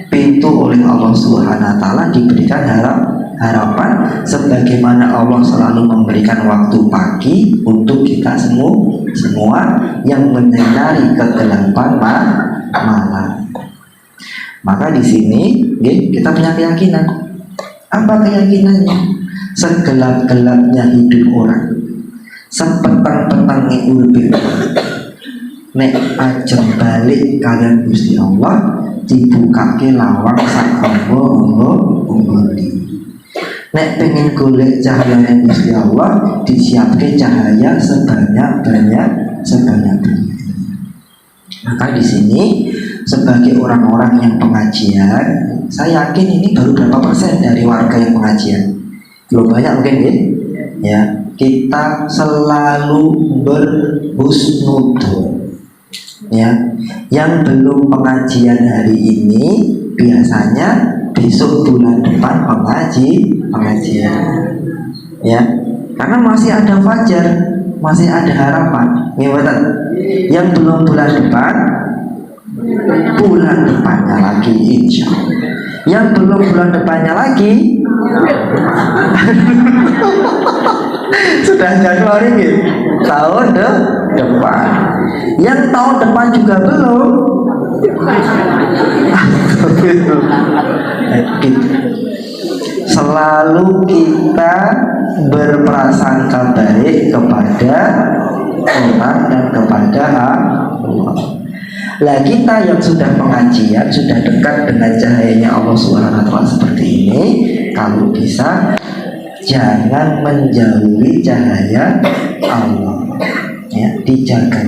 pintu oleh Allah Subhanahu wa Ta'ala, diberikan harapan sebagaimana Allah selalu memberikan waktu pagi untuk kita semua yang menyinari kegelapan malam. Maka di sini kita punya keyakinan. Apa keyakinannya? Segelap-gelapnya hidup orang, sepetang-petangnya urip, nek ajeng balik kalian Gusti Allah, dibukake lawang sak Allah. Nek pengen golek cahaya Gusti Allah, disiapke cahaya sebanyak-banyak. Maka di sini sebagai orang-orang yang pengajian, saya yakin ini baru berapa persen dari warga yang pengajian. Belum banyak mungkin ya. Kita selalu berhusnudzon. Ya, yang belum pengajian hari ini biasanya besok bulan depan pengajian. Ya, karena masih ada fajar, masih ada harapan. Yang belum bulan depannya lagi, insya Allah. Yang belum bulan depannya lagi sudah Januari gitu, tahun depan. Yang tahun depan juga belum. Selalu kita berprasangka baik kepada orang dan kepada Allah. Lah kita yang sudah pengajian, sudah dekat dengan cahayanya Allah Subhanahu wa Ta'ala seperti ini, kalau bisa jangan menjauhi cahaya Allah. Ya, dijaga.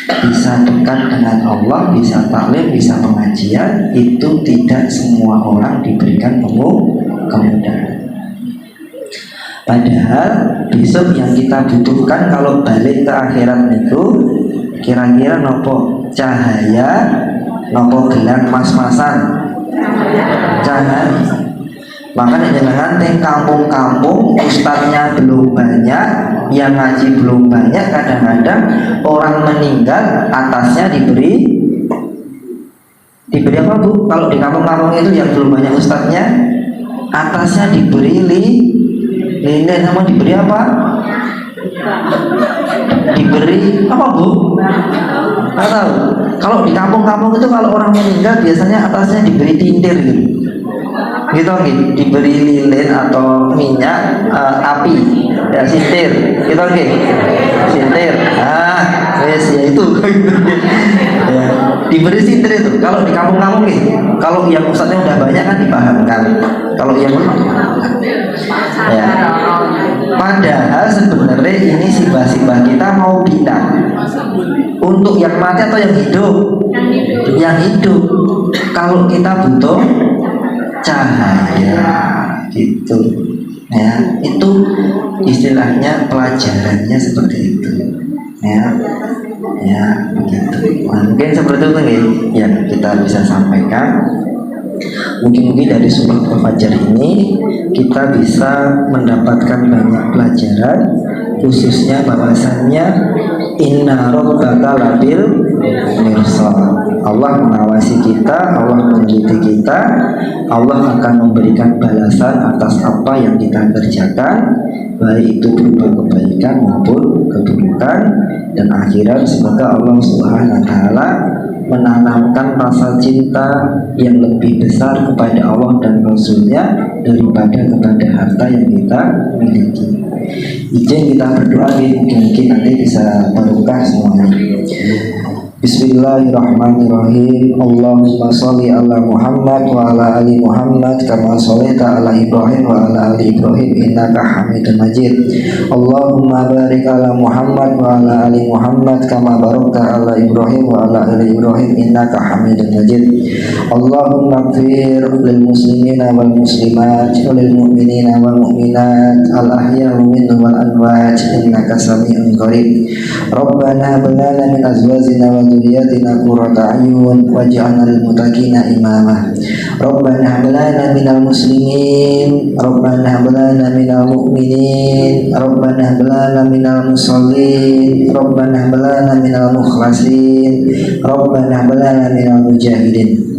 Bisa dekat dengan Allah, bisa taklim, bisa pengajian, itu tidak semua orang diberikan kemudahan. Padahal besok yang kita butuhkan kalau balik ke akhirat itu kira-kira nopo cahaya, nopo gelang mas-masan, cahaya. Makanya jangan teng kampung-kampung ustadznya belum banyak, yang ngaji belum banyak, kadang-kadang orang meninggal atasnya diberi apa Bu? Kalau di kampung-kampung itu yang belum banyak ustadznya, atasnya diberi linen sama diberi apa? Diberi apa Bu? Nggak tahu. Kalau di kampung-kampung itu kalau orang meninggal biasanya atasnya diberi tintir gitu, diberi lilin atau minyak api, ya sintir, gitu sintir. Yes, ya itu. Ya, diberi sintir itu. Kalau di kampung-kampung kalau yang ustadznya udah banyak kan dipahamkan. Kalau yang ya. Padahal sebenarnya ini simbah-simbah kita mau pindah untuk yang mati atau yang hidup? Yang hidup. Kalau kita butuh cahaya, gitu. Ya, itu istilahnya pelajarannya seperti itu. Ya, begitu. Nah, mungkin seperti itu nih yang kita bisa sampaikan. Mungkin-mungkin dari surah Al-Fajr ini kita bisa mendapatkan banyak pelajaran, khususnya bahwasannya inna rabbaka labil mirsad. Allah mengawasi kita, Allah meneliti kita, Allah akan memberikan balasan atas apa yang kita kerjakan, baik itu berupa kebaikan maupun keburukan. Dan akhirat semoga Allah Subhanahu wa taala menanamkan rasa cinta yang lebih besar kepada Allah dan Rasulnya daripada kepada harta yang kita miliki. Izin kita berdoa, mungkin nanti bisa barokah semuanya. Bismillahirrahmanirrahim. Allahumma sholli ala Muhammad wa ala ali Muhammad kama shallaita ala Ibrahim wa ala ali Ibrahim innaka Hamidum Majid. Allahumma barik ala Muhammad wa ala ali Muhammad kama barakta ala Ibrahim wa ala ali Ibrahim innaka Hamidum Majid. Allahumma ighfir lil muslimina wal muslimat wal mu'minina wal mu'minat al ahya'i minhum wal amwat innaka sami'un qarib. Rabbana hab lana min azwajina wa dhurriyyatina qurrata a'yun waj'alna lil muttaqina imama. Rabbana hab lana minal muslimin, Rabbana hab lana minal mu'minin, Rabbana hab lana minal musallin, Rabbana hab lana minal mukhlasin, Rabbana hab lana minal mujahidin.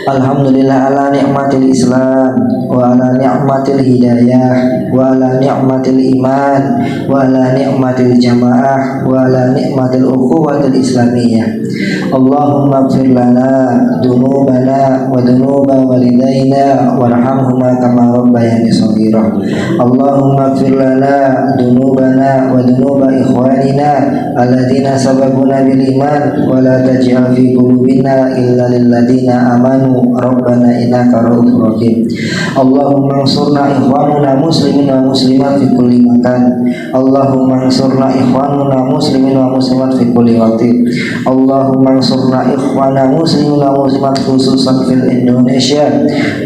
Alhamdulillah ala ni'matil Islam wa ala ni'matil hidayah wa ala ni'matil iman wa ala ni'matil jamaah wa ala ni'matil ukhuwatil islamiyah. Allahumma ighfir lana dunubana wa dunuba walidayna warhamhuma kama rabbayani shaghira. Allahumma ighfir lana dunubana wa dunuba ikhwanina alladhina sabaquna bil iman wa la taj'al fi qulubina illa lil ladina amanu Rabbana innaka ra'ufur rahim. Allahumma ansurna ikhwanuna muslimin wa muslimat fi kulli makan. Allahumma ansurna ikhwanuna muslimin wa muslimat fi kulli waqtin. Allahumma ansurna ikhwana muslimin wa muslimat khususan fil Indonesia.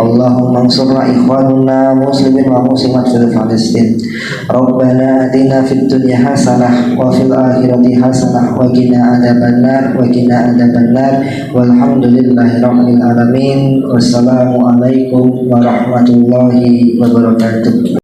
Allahumma ansurna ikhwanuna muslimin wa muslimat fil Palestin. Rabbana atina fid dunya hasanah wa fil akhirati hasanah wa qina adzabannar wa qina adzabannar walhamdulillahi rabbil alamin. Wassalamualaikum warahmatullahi wabarakatuh.